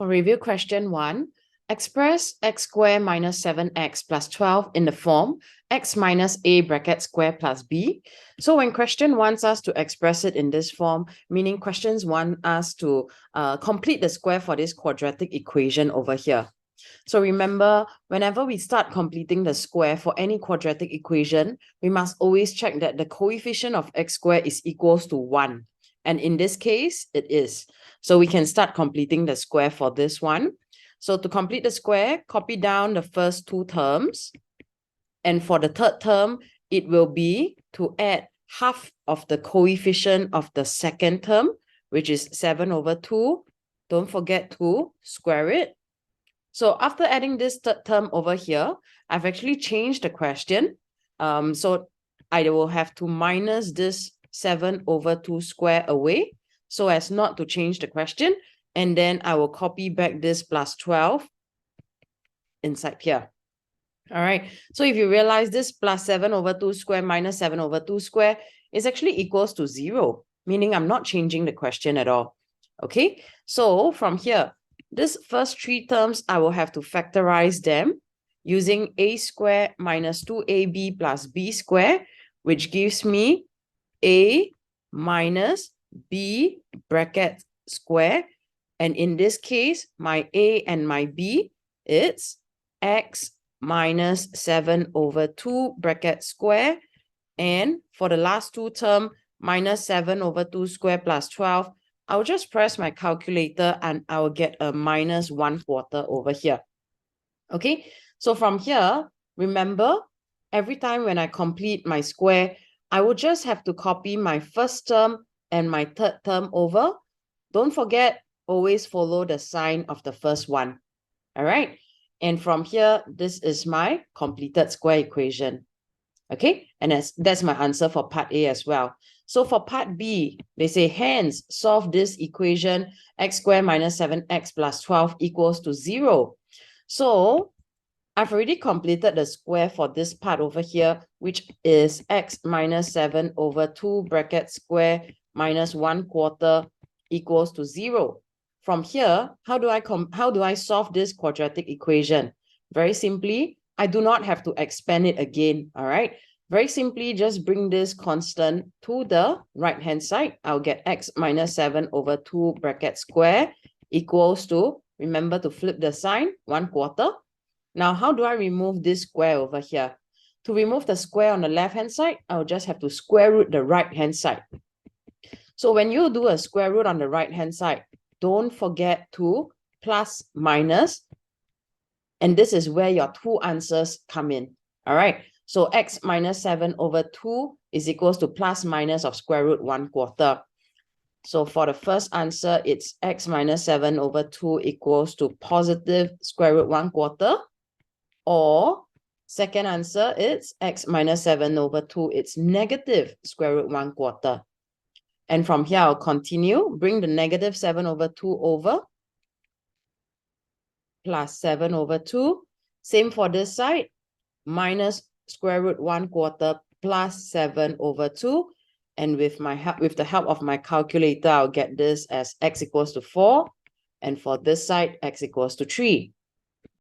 For review question 1, express x squared minus 7x plus 12 in the form x minus a bracket square plus b. So when question wants us to express it in this form, meaning questions want us to complete the square for this quadratic equation over here. So remember, whenever we start completing the square for any quadratic equation, we must always check that the coefficient of x squared is equals to 1. And in this case, it is. So we can start completing the square for this one. So to complete the square, copy down the first two terms. And for the third term, it will be to add half of the coefficient of the second term, which is 7 over 2. Don't forget to square it. So after adding this third term over here, I've actually changed the question. So I will have to minus this 7 over 2 square away so as not to change the question. And then I will copy back this plus 12 inside here. All right. So if you realize this plus 7 over 2 square minus 7 over 2 square is actually equals to 0, meaning I'm not changing the question at all. Okay. So from here, this first three terms, I will have to factorize them using a square minus 2ab plus b square, which gives me a minus b bracket square. And in this case, my a and my b, it's x minus 7 over 2 bracket square. And for the last two term, minus 7 over 2 square plus 12, I'll just press my calculator and I'll get a minus 1/4 over here. Okay, so from here, remember, every time when I complete my square, I will just have to copy my first term and my third term over. Don't forget, always follow the sign of the first one. All right, and from here, this is my completed square equation. Okay, and that's my answer for part A as well. So for part B, they say, hence, solve this equation, x squared minus 7x plus 12 equals to 0. So I've already completed the square for this part over here, which is x minus 7 over 2 bracket square minus 1/4 equals to 0. From here, how do I solve this quadratic equation? Very simply, I do not have to expand it again, all right? Very simply, just bring this constant to the right-hand side. I'll get x minus 7 over 2 bracket square equals to, remember to flip the sign, 1/4. Now, how do I remove this square over here? To remove the square on the left-hand side, I'll just have to square root the right-hand side. So when you do a square root on the right-hand side, don't forget to plus minus. And this is where your two answers come in. All right. So x minus 7 over 2 is equals to plus minus of square root 1/4. So for the first answer, it's x minus 7 over 2 equals to positive square root 1/4. Or second answer, it's x minus 7 over 2, it's negative square root 1/4. And from here, I'll continue. Bring the negative 7 over 2 over. Plus 7 over 2. Same for this side. Minus square root 1/4 plus 7 over 2. And with the help of my calculator, I'll get this as x equals to 4. And for this side, x equals to 3.